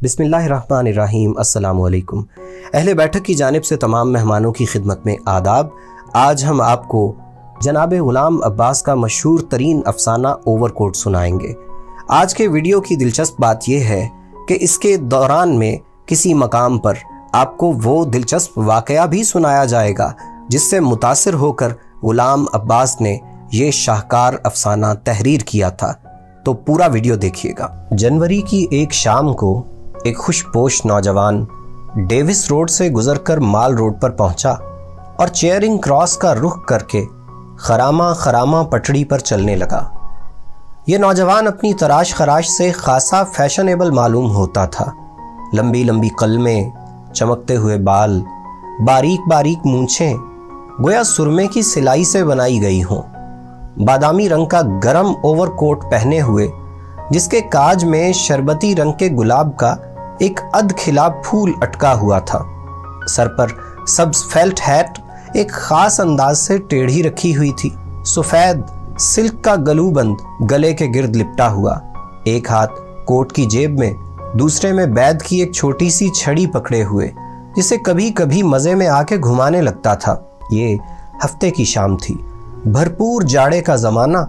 बिस्मिल्लाहिर्रहमानिर्रहीम। अस्सलाम वालेकुम। अहले बैठक की जानिब से तमाम मेहमानों की खिदमत में आदाब। आज हम आपको जनाब ग़ुलाम अब्बास का मशहूर तरीन अफसाना ओवरकोट सुनाएंगे। आज के वीडियो की दिलचस्प बात यह है कि इसके दौरान में किसी मकाम पर आपको वो दिलचस्प वाक़या भी सुनाया जाएगा जिससे मुतासिर होकर ग़ुलाम अब्बास ने ये शाहकार अफसाना तहरीर किया था। तो पूरा वीडियो देखिएगा। जनवरी की एक शाम को एक खुशपोश नौजवान डेविस रोड से गुजरकर माल रोड पर पहुंचा और चेयरिंग क्रॉस का रुख करके खरामा खरामा पटड़ी पर चलने लगा। यह नौजवान अपनी तराश खराश से खासा फैशनेबल मालूम होता था। लंबी लंबी कलमें, चमकते हुए बाल, बारीक बारीक मूंछें गोया सुरमे की सिलाई से बनाई गई हों। बादामी रंग का गरम ओवरकोट पहने हुए जिसके काज में शरबती रंग के गुलाब का एक अध खिला फूल अटका हुआ था। सर पर सब्ज फेल्ट हैट एक खास अंदाज से टेढ़ी रखी हुई थी। सफेद सिल्क का गलूबंद गले के गिर्द लिपटा हुआ, एक हाथ कोट की जेब में, दूसरे में बैद की एक छोटी सी छड़ी पकड़े हुए जिसे कभी कभी मजे में आके घुमाने लगता था। ये हफ्ते की शाम थी। भरपूर जाड़े का जमाना,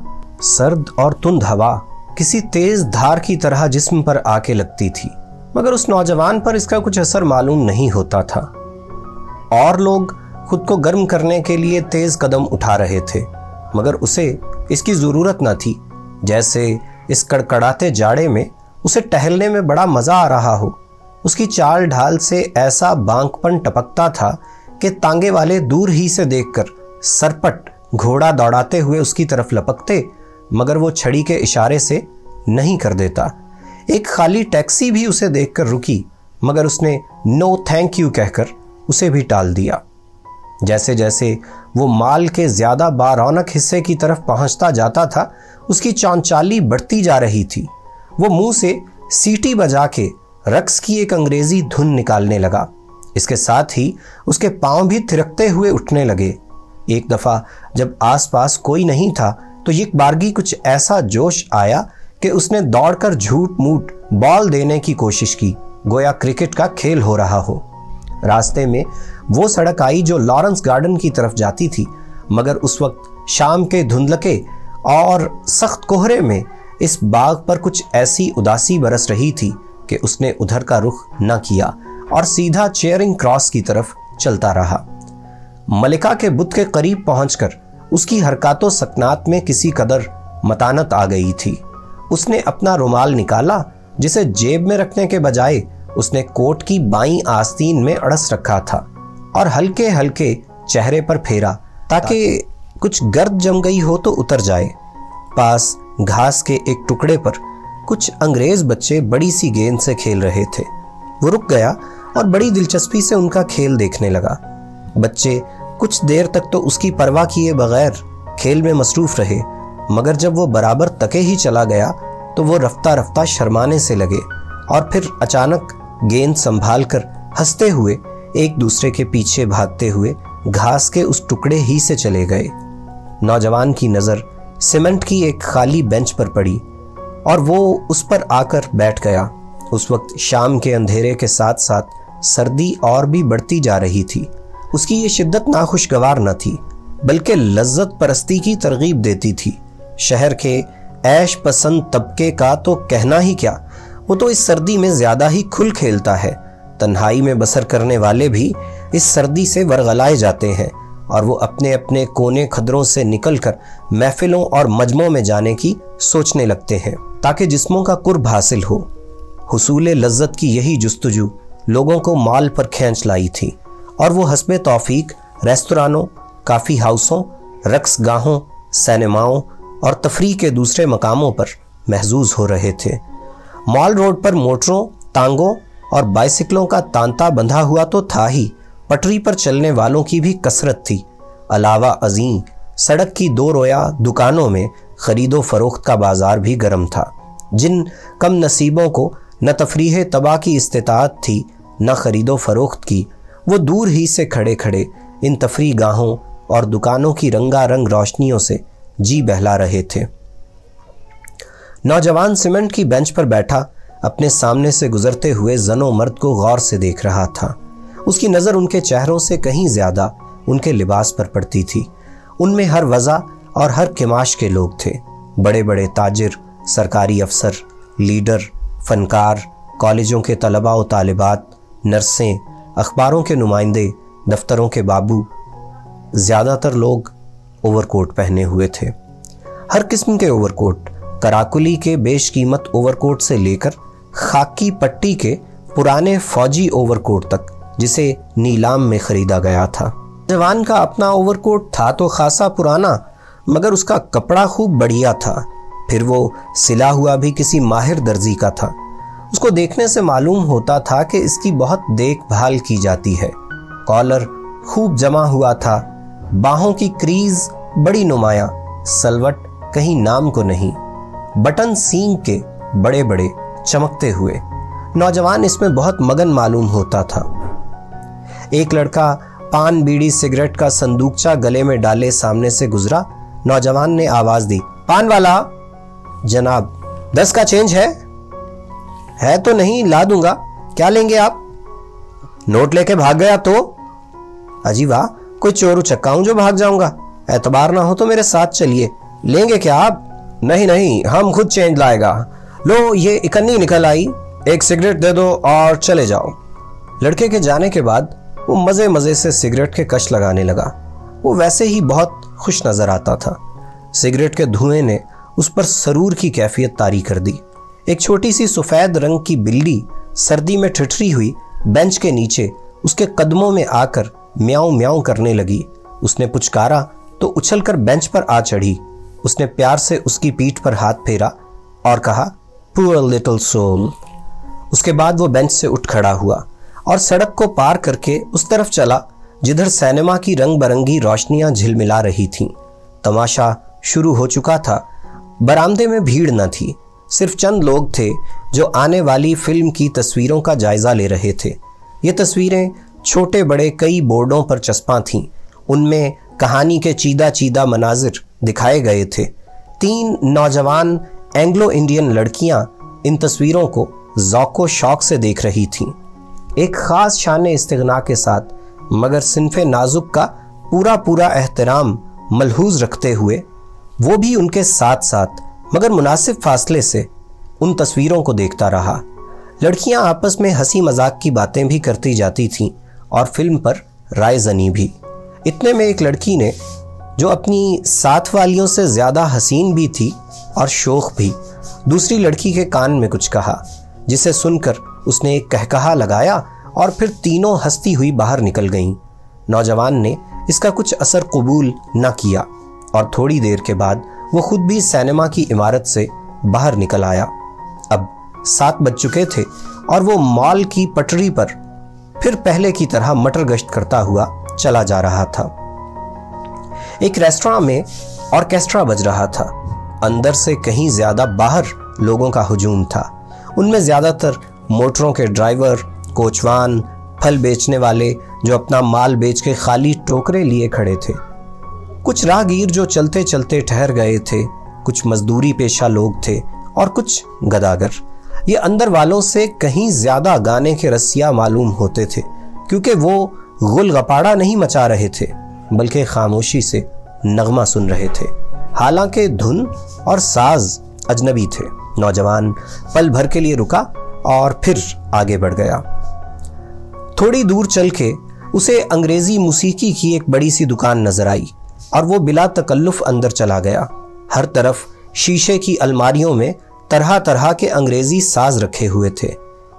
सर्द और तुंद हवा किसी तेज धार की तरह जिस्म पर आके लगती थी, मगर उस नौजवान पर इसका कुछ असर मालूम नहीं होता था। और लोग खुद को गर्म करने के लिए तेज कदम उठा रहे थे, मगर उसे इसकी जरूरत न थी। जैसे इस कड़कड़ाते जाड़े में उसे टहलने में बड़ा मजा आ रहा हो। उसकी चाल ढाल से ऐसा बांकपन टपकता था कि तांगे वाले दूर ही से देखकर सरपट घोड़ा दौड़ाते हुए उसकी तरफ लपकते, मगर वो छड़ी के इशारे से नहीं कर देता। एक खाली टैक्सी भी उसे देखकर रुकी, मगर उसने नो थैंक यू कहकर उसे भी टाल दिया। जैसे जैसे वो माल के ज्यादा बारौनक हिस्से की तरफ पहुंचता जाता था, उसकी चांचाली बढ़ती जा रही थी। वो मुंह से सीटी बजा के रक्स की एक अंग्रेजी धुन निकालने लगा। इसके साथ ही उसके पांव भी थिरकते हुए उठने लगे। एक दफा जब आसपास कोई नहीं था तो एक बारगी कुछ ऐसा जोश आया कि उसने दौड़कर झूठ मूठ बॉल देने की कोशिश की, गोया क्रिकेट का खेल हो रहा हो। रास्ते में वो सड़क आई जो लॉरेंस गार्डन की तरफ जाती थी, मगर उस वक्त शाम के धुंधलके और सख्त कोहरे में इस बाग पर कुछ ऐसी उदासी बरस रही थी कि उसने उधर का रुख न किया और सीधा चेयरिंग क्रॉस की तरफ चलता रहा। मलिका के बुत के करीब पहुंचकर उसकी हरकतों सकनात में किसी कदर मतानत आ गई थी। उसने अपना रुमाल निकाला जिसे जेब में रखने के बजाय उसने कोट की बाईं आस्तीन में अड़स रखा था और हल्के हल्के चेहरे पर फेरा ताकि कुछ गर्द जम गई हो तो उतर जाए। पास घास के एक टुकड़े पर कुछ अंग्रेज बच्चे बड़ी सी गेंद से खेल रहे थे। वो रुक गया और बड़ी दिलचस्पी से उनका खेल देखने लगा। बच्चे कुछ देर तक तो उसकी परवाह किए बगैर खेल में मसरूफ रहे, मगर जब वो बराबर तके ही चला गया तो वो रफ्ता रफ्ता शर्माने से लगे और फिर अचानक गेंद संभालकर हंसते हुए एक दूसरे के पीछे भागते हुए घास के उस टुकड़े ही से चले गए। नौजवान की नजर सीमेंट की एक खाली बेंच पर पड़ी और वो उस पर आकर बैठ गया। उस वक्त शाम के अंधेरे के साथ साथ सर्दी और भी बढ़ती जा रही थी। उसकी ये शिद्दत नाखुशगवार न थी, बल्कि लज्जत परस्ती की तरगीब देती थी। शहर के ऐश पसंद तबके का तो कहना ही क्या, वो तो इस सर्दी में ज्यादा ही खुल खेलता है। तन्हाई में बसर करने वाले भी इस सर्दी से वरगलाए जाते हैं और वो अपने अपने कोने खदरों से निकलकर महफिलों और मजमों में जाने की सोचने लगते हैं ताकि जिस्मों का कुर्ब हासिल हो। हुसूल लज्जत की यही जुस्तजू लोगों को माल पर खींच लाई थी और वो हस्बे तौफीक रेस्तरानों, काफ़ी हाउसों, रक्स गाहों, सिनेमाओं और तफरीह के दूसरे मकामों पर महजूज हो रहे थे। मॉल रोड पर मोटरों, तांगों और बाइसिकलों का तांता बंधा हुआ तो था ही, पटरी पर चलने वालों की भी कसरत थी। अलावा अजीम सड़क की दो रोया दुकानों में खरीदो फरोख्त का बाजार भी गर्म था। जिन कम नसीबों को न तफरीह तबाह की इस्तिताअत थी न खरीदो फरोख्त की, वो दूर ही से खड़े खड़े इन तफरी गाहों और दुकानों की रंगारंग रोशनियों से जी बहला रहे थे। नौजवान सीमेंट की बेंच पर बैठा اپنے سامنے سے گزرتے ہوئے زن و مرد کو غور سے دیکھ رہا تھا۔ اس کی نظر ان کے چہروں سے کہیں زیادہ ان کے لباس پر پڑتی تھی۔ ان میں ہر وضع اور ہر کماش کے لوگ تھے، بڑے بڑے تاجر، سرکاری افسر، لیڈر، فنکار، کالجوں کے طلباء و طالبات، نرسیں، اخباروں کے نمائندے، دفتروں کے بابو۔ زیادہ تر لوگ اوور کوٹ پہنے ہوئے تھے، ہر قسم کے اوور کوٹ، کراکلی کے بیش قیمت اوور کوٹ سے لے کر خاکی پٹی کے پرانے فوجی اوور کوٹ تک جسے نیلام میں خریدا گیا تھا۔ جوان کا اپنا اوور کوٹ تھا تو خاصا پرانا، مگر اس کا کپڑا خوب بڑھیا تھا، پھر وہ سلا ہوا بھی کسی ماہر درزی کا تھا۔ اس کو دیکھنے سے معلوم ہوتا تھا کہ اس کی بہت دیکھ بھال کی جاتی ہے۔ کالر خوب جمع ہوا تھا، باہوں کی کریز بڑی نمایاں، سلوٹ کہیں نام کو نہیں، بٹن سینگ کے بڑے بڑے چمکتے ہوئے۔ نوجوان اس میں بہت مگن معلوم ہوتا تھا۔ ایک لڑکا پان بیڑی سگریٹ کا صندوقچہ گلے میں ڈالے سامنے سے گزرا۔ نوجوان نے آواز دی، پان والا؟ جناب، 10 کا چینج ہے تو نہیں، لا دوں گا، کیا لیں گے آپ؟ نوٹ لے کے بھاگ گیا تو؟ اجی واہ، کوئی چور چکا ہوں جو بھاگ جاؤں گا؟ اعتبار نہ ہو تو میرے ساتھ چلیے۔ لیں گے کیا آپ؟ نہیں، ہم خود چینج لائے گا۔ لو یہ 51 نکل آئی، ایک سگریٹ دے دو اور چلے جاؤ۔ لڑکے کے جانے کے بعد وہ مزے سے سگریٹ کے کش لگانے لگا۔ وہ ویسے ہی بہت خوش نظر آتا تھا۔ سگریٹ کے دھوئیں نے اس پر سرور کی کیفیت طاری کر دی۔ ایک چھوٹی سی سفید رنگ کی بلی سردی میں ٹھٹری ہوئی بینچ کے نیچے اس کے قدموں میں آ کر میاؤں میاؤں کرنے لگی۔ اس نے پچکارا تو اچھل کر بینچ پر آ چڑھی۔ اس نے پیار سے اس کی پیٹھ پر ہاتھ پھیرا اور کہا، پور لٹل سول۔ اس کے بعد وہ بینچ سے اٹھ کھڑا ہوا اور سڑک کو پار کر کے اس طرف چلا جدھر سینما کی رنگ برنگی روشنیاں جھلملا رہی تھیں۔ تماشا شروع ہو چکا تھا۔ برآمدے میں بھیڑ نہ تھی، صرف چند لوگ تھے جو آنے والی فلم کی تصویروں کا جائزہ لے رہے تھے۔ یہ تصویریں چھوٹے بڑے کئی بورڈوں پر چسپاں تھیں، ان میں کہانی کے چیدہ مناظر دکھائے گئے تھے۔ 3 نوجوان اینگلو انڈین لڑکیاں ان تصویروں کو ذوق و شوق سے دیکھ رہی تھیں، ایک خاص شان استغنا کے ساتھ، مگر صنف نازک کا پورا احترام ملحوظ رکھتے ہوئے۔ وہ بھی ان کے ساتھ مگر مناسب فاصلے سے ان تصویروں کو دیکھتا رہا۔ لڑکیاں آپس میں ہنسی مذاق کی باتیں بھی کرتی جاتی تھیں اور فلم پر رائے زنی بھی۔ اتنے میں ایک لڑکی نے، جو اپنی ساتھ والیوں سے زیادہ حسین بھی تھی اور شوخ بھی، دوسری لڑکی کے کان میں کچھ کہا، جسے سن کر اس نے ایک کہکہا لگایا اور پھر تینوں ہنستی ہوئی باہر نکل گئیں۔ نوجوان نے اس کا کچھ اثر قبول نہ کیا اور تھوڑی دیر کے بعد وہ خود بھی سینما کی عمارت سے باہر نکل آیا۔ اب 7 بج چکے تھے اور وہ مال کی پٹری پر پھر پہلے کی طرح مٹر گشت کرتا ہوا چلا جا رہا تھا۔ ایک ریسٹوراں میں آرکیسٹرا بج رہا تھا۔ اندر سے کہیں زیادہ باہر لوگوں کا ہجوم تھا۔ ان میں زیادہ تر موٹروں کے ڈرائیور، کوچوان، پھل بیچنے والے جو اپنا مال بیچ کے خالی ٹوکرے لیے کھڑے تھے، کچھ راہگیر جو چلتے چلتے ٹھہر گئے تھے، کچھ مزدوری پیشہ لوگ تھے اور کچھ گداگر۔ یہ اندر والوں سے کہیں زیادہ گانے کے رسیا معلوم ہوتے تھے، کیونکہ وہ غل غپاڑا نہیں مچا رہے تھے بلکہ خاموشی سے نغمہ سن رہے تھے، حالانکہ دھن اور ساز اجنبی تھے۔ نوجوان پل بھر کے لیے رکا اور پھر آگے بڑھ گیا۔ تھوڑی دور چل کے اسے انگریزی موسیقی کی ایک بڑی سی دکان نظر آئی اور وہ بلا تکلف اندر چلا گیا۔ ہر طرف شیشے کی الماریوں میں طرح طرح کے انگریزی ساز رکھے ہوئے تھے۔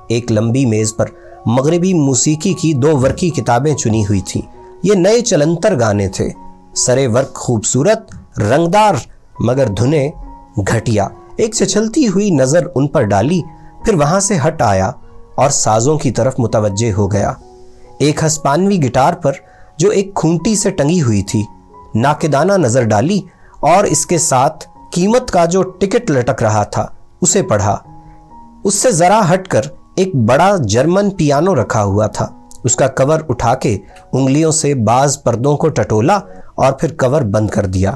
ایک لمبی میز پر مغربی موسیقی کی 2 ورقی کتابیں چنی ہوئی تھیں۔ یہ نئے چلنتر گانے تھے، سرے ورق خوبصورت، رنگدار، مگر دھنیں گھٹیا۔ ایک چھچلتی ہوئی نظر ان پر ڈالی، پھر وہاں سے ہٹ آیا اور سازوں کی طرف متوجہ ہو گیا۔ ایک ہسپانوی گٹار پر جو ایک کھونٹی سے ٹنگی ہوئی تھی، ناقدانہ نظر ڈالی اور اس کے ساتھ قیمت کا جو ٹکٹ لٹک رہا تھا اسے پڑھا۔ اس سے ذرا ہٹ کر ایک بڑا جرمن پیانو رکھا ہوا تھا۔ اس کا کور اٹھا کے انگلیوں سے بعض پردوں کو ٹٹولا اور پھر کور بند کر دیا۔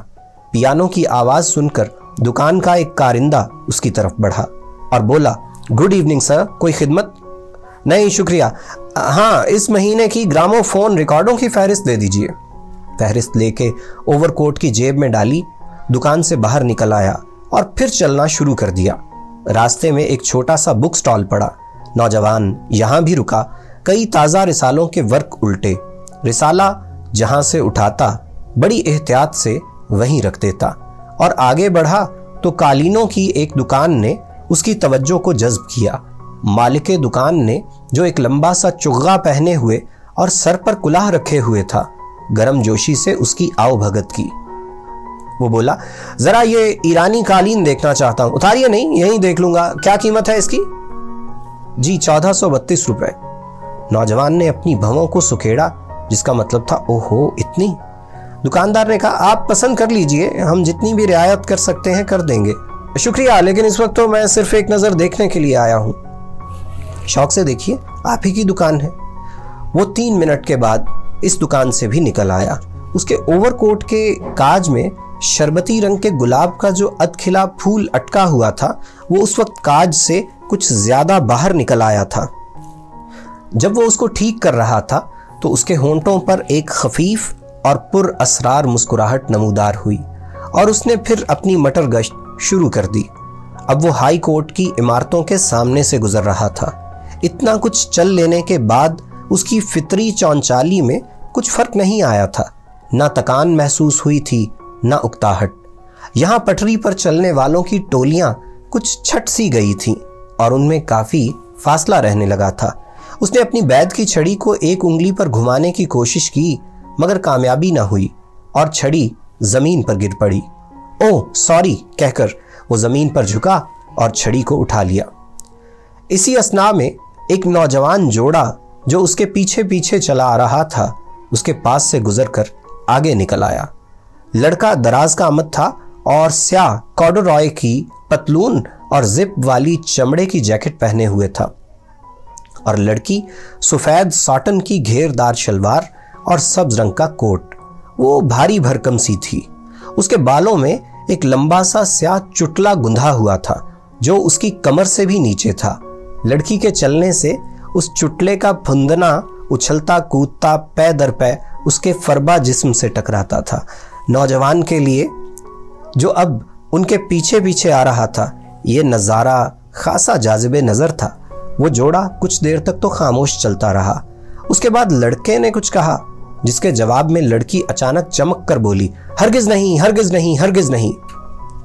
پیانو کی آواز سن کر دکان کا ایک کارندہ اس کی طرف بڑھا اور بولا، गुड इवनिंग सर, कोई खिदमत? नहीं शुक्रिया। हाँ, इस महीने की ग्रामोफोन रिकॉर्डों की फहरिस्त दे दीजिए। फहरिस्त लेके ओवरकोट की जेब में डाली, दुकान से बाहर निकल आया और फिर चलना शुरू कर दिया। रास्ते में एक छोटा सा बुक स्टॉल पड़ा। नौजवान यहां भी रुका। कई ताज़ा रिसालों के वर्क उल्टे। रिसाला जहां से उठाता बड़ी एहतियात से वहीं रख देता और आगे बढ़ा तो कालीनों की एक दुकान ने उसकी तवज्जो को जज्ब किया। मालिके दुकान ने, जो एक लंबा सा चुग्गा पहने हुए और सर पर कुलाह रखे हुए था, गर्म जोशी से उसकी आओ भगत की। वो बोला, जरा ये ईरानी कालीन देखना चाहता हूं। उतारिए नहीं, यहीं देख लूंगा। क्या कीमत है इसकी? जी 1432 रुपए। नौजवान ने अपनी भवों को सुखेड़ा, जिसका मतलब था ओहो इतनी। दुकानदार ने कहा, आप पसंद कर लीजिए, हम जितनी भी रियायत कर सकते हैं कर देंगे। शुक्रिया, लेकिन इस वक्त तो मैं सिर्फ एक नजर देखने के लिए आया हूं। शौक से देखिए, आप ही की दुकान है। वो 3 मिनट के बाद इस दुकान से भी निकल आया। उसके ओवरकोट के काज में शरबती रंग के गुलाब का जो अधखिला फूल अटका हुआ था, वो उस वक्त काज से कुछ ज्यादा बाहर निकल आया था। जब वो उसको ठीक कर रहा था तो उसके होंठों पर एक खफीफ और पुर असरार मुस्कुराहट नमूदार हुई और उसने फिर अपनी मटर गश्त शुरू कर दी। अब वो हाई कोर्ट की इमारतों के सामने से गुजर रहा था। इतना कुछ चल लेने के बाद उसकी फितरी चौंचाली में कुछ फर्क नहीं आया था। ना तकान महसूस हुई थी, ना उकताहट। यहाँ पटरी पर चलने वालों की टोलियां कुछ छट सी गई थीं और उनमें काफी फासला रहने लगा था। उसने अपनी बैद की छड़ी को एक उंगली पर घुमाने की कोशिश की, मगर कामयाबी ना हुई और छड़ी जमीन पर गिर पड़ी। ओह सॉरी कहकर वो जमीन पर झुका और छड़ी को उठा लिया। इसी असना में एक नौजवान जोड़ा जो उसके पीछे पीछे चला आ रहा था, उसके पास से गुजरकर आगे निकल आया। लड़का दराज का आमद था और स्याह कॉर्डुरॉय की पतलून और जिप वाली चमड़े की जैकेट पहने हुए था और लड़की सफेद सॉटन की घेरदार शलवार और सब्ज रंग का कोट। वो भारी भरकम सी थी। उसके बालों में एक लंबा सा स्याह चुटला गुंधा हुआ था जो उसकी कमर से भी नीचे था। लड़की के चलने से उस चुटले का फुंदना उछलता कूदता पै दर पै उसके फरबा जिस्म से टकराता था। नौजवान के लिए, जो अब उनके पीछे पीछे आ रहा था, ये नज़ारा खासा जाज़िबे नज़र था। वो जोड़ा कुछ देर तक तो खामोश चलता रहा। उसके बाद लड़के ने कुछ कहा, जिसके जवाब में लड़की अचानक चमक कर बोली, हरगिज नहीं, हरगिज नहीं, हरगिज नहीं।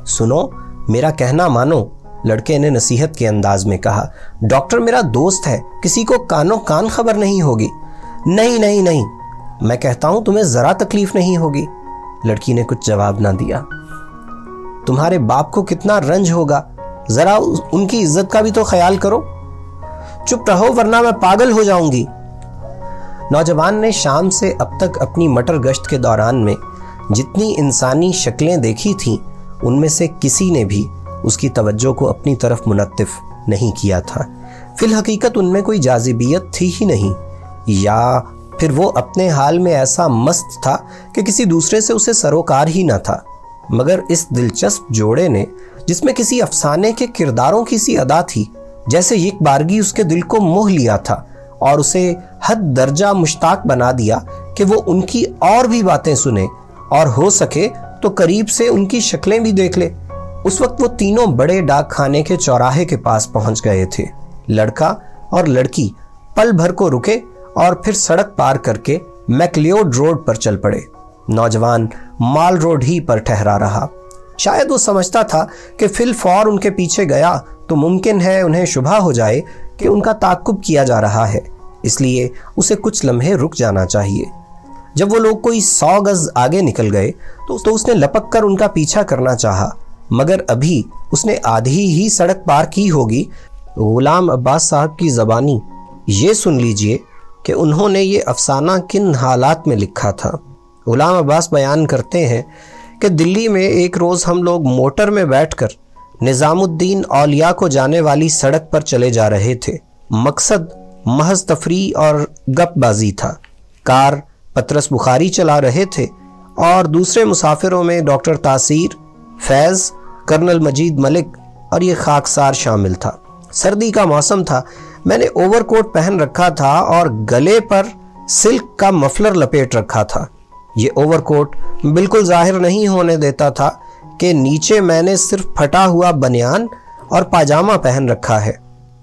सुनो, मेरा कहना मानो, लड़के ने नसीहत के अंदाज में कहा। डॉक्टर मेरा दोस्त है, किसी को कानो कान खबर नहीं होगी। नहीं नहीं नहीं, मैं कहता हूं तुम्हें जरा तकलीफ नहीं होगी। लड़की ने कुछ जवाब ना दिया। तुम्हारे बाप को कितना रंज होगा, जरा उनकी इज्जत का भी तो ख्याल करो। चुप रहो वरना मैं पागल हो जाऊंगी। नौजवान ने शाम से अब तक अपनी मटर गश्त के दौरान में जितनी इंसानी शक्लें देखी थीं, उनमें से किसी ने भी उसकी तवज्जो को अपनी तरफ मुनत्तिफ नहीं किया था। फिल हकीकत उनमें कोई जाज़िबियत थी ही नहीं, या फिर वो अपने हाल में ऐसा मस्त था कि किसी दूसरे से उसे सरोकार ही न था। मगर इस दिलचस्प जोड़े ने, जिसमें किसी अफसाने के किरदारों की सी अदा थी, जैसे एक बारगी उसके दिल को मोह लिया था और उसे हद दर्जा मुश्ताक बना दिया कि वो उनकी और भी बातें सुने और हो सके तो करीब से उनकी शक्लें भी देख ले। उस वक्त वो तीनों बड़े डाक खाने के चौराहे के पास पहुंच गए थे। लड़का और लड़की पल भर को रुके और फिर सड़क पार करके मैकलियोड रोड पर चल पड़े। नौजवान माल रोड ही पर ठहरा रहा। शायद वो समझता था कि फिल फौर उनके पीछे गया तो मुमकिन है उन्हें शुबा हो जाए कि उनका ताक़ुब किया जा रहा है, इसलिए उसे कुछ लम्हे रुक जाना चाहिए। जब वो लोग कोई 100 गज आगे निकल गए तो उसने लपक कर उनका पीछा करना चाहा, मगर अभी उसने आधी ही सड़क पार की होगी। गुलाम अब्बास साहब की ज़बानी ये सुन लीजिए कि उन्होंने ये अफसाना किन हालात में लिखा था। गुलाम अब्बास बयान करते हैं कि दिल्ली में एक रोज़ हम लोग मोटर में बैठकर निज़ामुद्दीन औलिया को जाने वाली सड़क पर चले जा रहे थे। मकसद महज तफरी और गपबाजी था। कार पतरस बुखारी चला रहे थे और दूसरे मुसाफिरों में डॉक्टर तासीर, फैज़, कर्नल मजीद मलिक और ये खाकसार शामिल था। सर्दी का मौसम था। मैंने ओवरकोट पहन रखा था और गले पर सिल्क का मफलर लपेट रखा था। ये ओवरकोट बिल्कुल जाहिर नहीं होने देता था कि नीचे मैंने सिर्फ फटा हुआ बनियान और पाजामा पहन रखा है।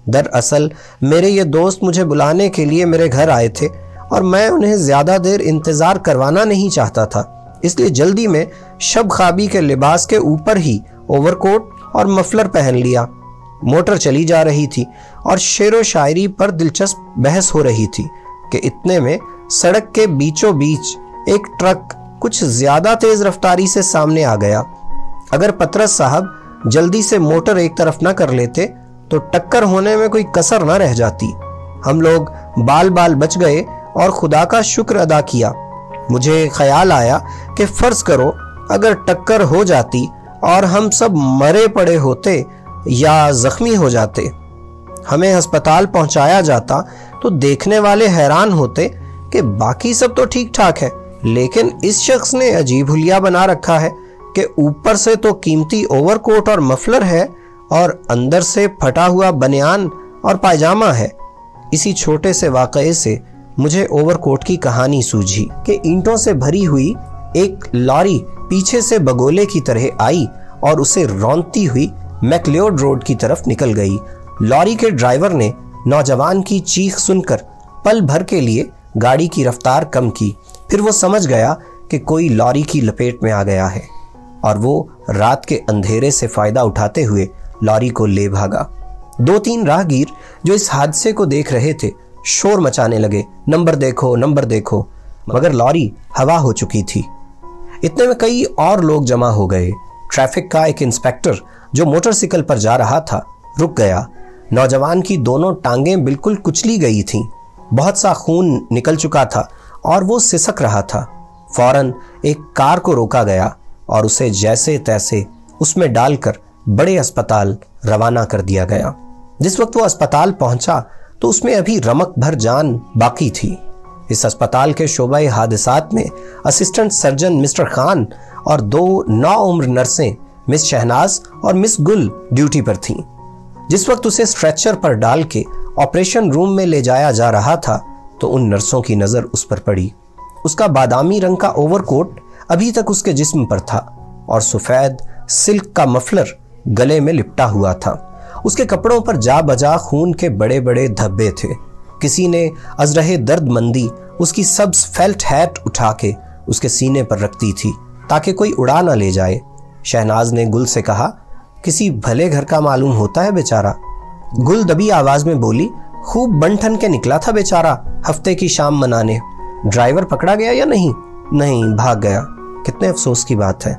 दरअसल मेरे ये दोस्त मुझे बुलाने के लिए मेरे घर आए थे और मैं उन्हें ज़्यादा देर इंतज़ार करवाना नहीं चाहता था, इसलिए जल्दी में शब ख्वाबी के लिबास के ऊपर ही ओवरकोट और मफलर पहन लिया। मोटर चली जा रही थी और शेरो शायरी पर दिलचस्प बहस हो रही थी कि इतने में सड़क के बीचों बीच एक ट्रक कुछ ज़्यादा तेज़ रफ्तारी से सामने आ गया। अगर पतरस साहब जल्दी से मोटर एक तरफ न कर लेते तो टक्कर होने में कोई कसर न रह जाती। हम लोग बाल बाल बच गए और खुदा का शुक्र अदा किया। मुझे ख्याल आया कि फर्ज करो अगर टक्कर हो जाती और हम सब मरे पड़े होते या जख्मी हो जाते, हमें अस्पताल पहुंचाया जाता तो देखने वाले हैरान होते कि बाकी सब तो ठीक ठाक है, लेकिन इस शख्स ने अजीब हुलिया बना रखा है कि ऊपर से तो कीमती ओवरकोट और मफलर है और अंदर से फटा हुआ बनियान और पायजामा है। इसी छोटे से वाक़ये से मुझे ओवरकोट की कहानी सूझी कि ईंटों से भरी हुई एक लॉरी पीछे से बगोले की तरह आई और उसे रौंदती हुई मैकलियोड रोड की तरफ निकल गई। लॉरी के ड्राइवर ने नौजवान की चीख सुनकर पल भर के लिए गाड़ी की रफ्तार कम की। फिर वो समझ गया कि कोई लॉरी की लपेट में आ गया है और वो रात के अंधेरे से फायदा उठाते हुए लॉरी को ले भागा। 2-3 राहगीर जो इस हादसे को देख रहे थे शोर मचाने लगे, नंबर देखो नंबर देखो, मगर लॉरी हवा हो चुकी थी। इतने में कई और लोग जमा हो गए। ट्रैफिक का एक इंस्पेक्टर जो मोटरसाइकिल पर जा रहा था रुक गया। नौजवान की दोनों टांगें बिल्कुल कुचली गई थीं, बहुत सा खून निकल चुका था और वो सिसक रहा था। फौरन एक कार को रोका गया और उसे जैसे तैसे उसमें डालकर बड़े अस्पताल रवाना कर दिया गया। जिस वक्त वो अस्पताल पहुंचा तो उसमें अभी रमक भर जान बाकी थी। इस अस्पताल के शोबे हादसात में असिस्टेंट सर्जन मिस्टर खान और 2 नौउम्र नर्सें मिस शहनाज और मिस गुल ड्यूटी पर थीं। जिस वक्त उसे स्ट्रेचर पर डाल के ऑपरेशन रूम में ले जाया जा रहा था तो उन नर्सों की नज़र उस पर पड़ी। उसका बादामी रंग का ओवरकोट अभी तक उसके जिस्म पर था और सफ़ेद सिल्क का मफलर गले में लिपटा हुआ था। उसके कपड़ों पर जा बजा खून के बड़े बड़े धब्बे थे। किसी ने अजरहे दर्दमंदी उसकी सब्ज फेल्ट हैट उठा के उसके सीने पर रखती थी ताकि कोई उड़ा ना ले जाए। शहनाज ने गुल से कहा, किसी भले घर का मालूम होता है बेचारा। गुल दबी आवाज में बोली, खूब बनठन के निकला था बेचारा हफ्ते की शाम मनाने। ड्राइवर पकड़ा गया या नहीं? नहीं, भाग गया। कितने अफसोस की बात है।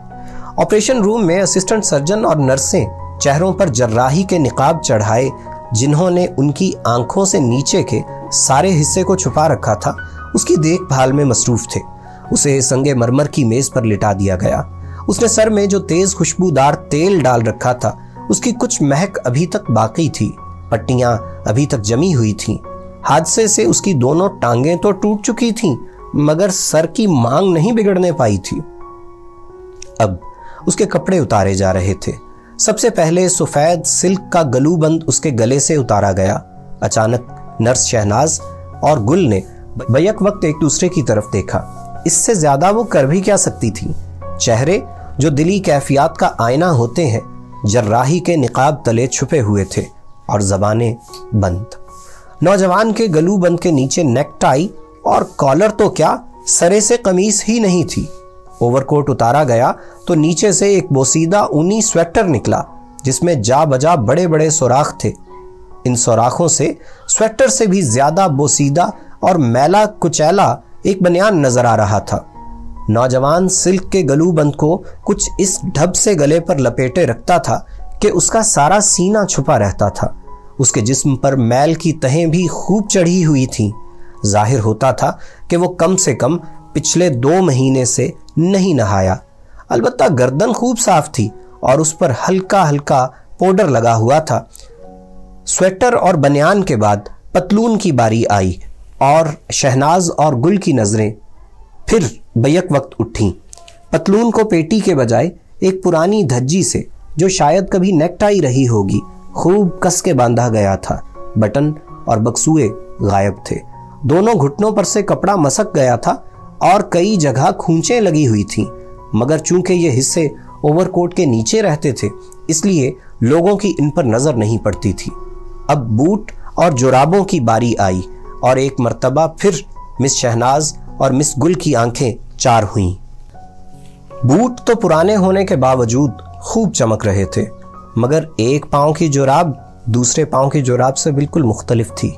ऑपरेशन रूम में असिस्टेंट सर्जन और नर्सें चेहरों पर जर्राही के निकाब चढ़ाए जिन्होंने उनकी आंखों से नीचे के सारे हिस्से को छुपा रखा था, उसकी देखभाल में मसरूफ थे। उसे संगे मरमर की मेज पर लिटा दिया गया। उसने सर में जो तेज खुशबूदार तेल डाल रखा था उसकी कुछ महक अभी तक बाकी थी। पट्टियां अभी तक जमी हुई थीं। हादसे से उसकी दोनों टांगें तो टूट चुकी थीं, मगर सर की मांग नहीं बिगड़ने पाई थी। अब उसके कपड़े उतारे जा रहे थे। सबसे पहले सफेद सिल्क का गलूबंद उसके गले से उतारा गया। अचानक नर्स शहनाज और गुल ने बैक वक्त एक दूसरे की तरफ देखा। इससे ज्यादा वो कर भी क्या सकती थी। चेहरे जो दिली कैफियत का आईना होते हैं जर्राही के निकाब तले छुपे हुए थे और जबानें बंद। नौजवान के गलूबंद के नीचे नेकटाई और कॉलर तो क्या, सरे से कमीज ही नहीं थी। ओवरकोट उतारा गया तो नीचे से एक बोसीदा ऊनी स्वेटर निकला जिसमें जा बजा बड़े बड़े सुराख थे। इन सुराखों से स्वेटर से भी ज्यादा बोसीदा और मैला कुचैला एक बनियान नजर आ रहा था। नौजवान सिल्क के गलूबंद को कुछ इस ढब से गले पर लपेटे रखता था कि उसका सारा सीना छुपा रहता था। उसके जिस्म पर मैल की तहें भी खूब चढ़ी हुई थीं। जाहिर होता था कि वो कम से कम पिछले 2 महीने से नहीं नहाया। अलबत्ता गर्दन खूब साफ थी और उस पर हल्का हल्का पाउडर लगा हुआ था। स्वेटर और बनियान के बाद पतलून की बारी आई और शहनाज और गुल की नजरें फिर बैक वक्त उठी। पतलून को पेटी के बजाय एक पुरानी धज्जी से, जो शायद कभी नेकटाई रही होगी, खूब कस के बांधा गया था। बटन और बक्सूए गायब थे। दोनों घुटनों पर से कपड़ा मसक गया था और कई जगह खूंचें लगी हुई थीं, मगर चूंकि ये हिस्से ओवरकोट के नीचे रहते थे इसलिए लोगों की इन पर नजर नहीं पड़ती थी। अब बूट और जुराबों की बारी आई और एक मर्तबा फिर मिस शहनाज और मिस गुल की आंखें चार हुईं। बूट तो पुराने होने के बावजूद खूब चमक रहे थे, मगर एक पांव की जुराब दूसरे पांव की जुराब से बिल्कुल मुख्तलिफ थी।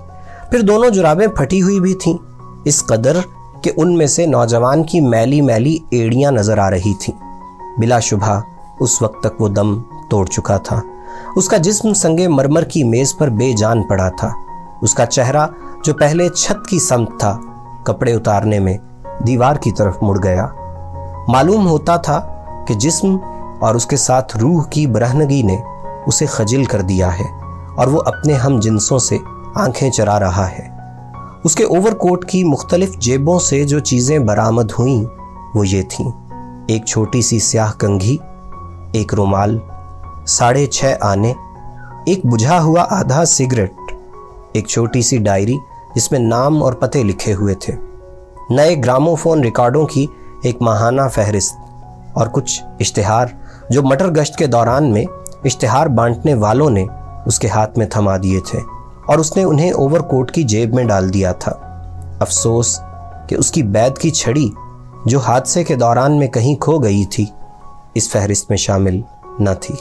फिर दोनों जुराबें फटी हुई भी थीं, इस कदर कि उनमें से नौजवान की मैली मैली एड़ियां नजर आ रही थीं। बिलाशुबा उस वक्त तक वो दम तोड़ चुका था। उसका जिस्म संगे मरमर की मेज पर बेजान पड़ा था। उसका चेहरा जो पहले छत की समत था, कपड़े उतारने में दीवार की तरफ मुड़ गया। मालूम होता था कि जिस्म और उसके साथ रूह की बरहनगी ने उसे खजिल कर दिया है और वो अपने हम जिन्सों से आंखें चरा रहा है। उसके ओवरकोट की मुख्तलिफ जेबों से जो चीज़ें बरामद हुईं वो ये थीं: एक छोटी सी स्याह कंघी, एक रुमाल, 6.5 आने, एक बुझा हुआ आधा सिगरेट, एक छोटी सी डायरी जिसमें नाम और पते लिखे हुए थे, नए ग्रामोफोन रिकॉर्डों की एक माहाना फहरिस्त और कुछ इश्तिहार जो मटर गश्त के दौरान में इश्तिहार बांटने वालों ने उसके हाथ में थमा दिए थे और उसने उन्हें ओवरकोट की जेब में डाल दिया था। अफसोस कि उसकी बैद की छड़ी जो हादसे के दौरान में कहीं खो गई थी इस फहरिस्त में शामिल न थी।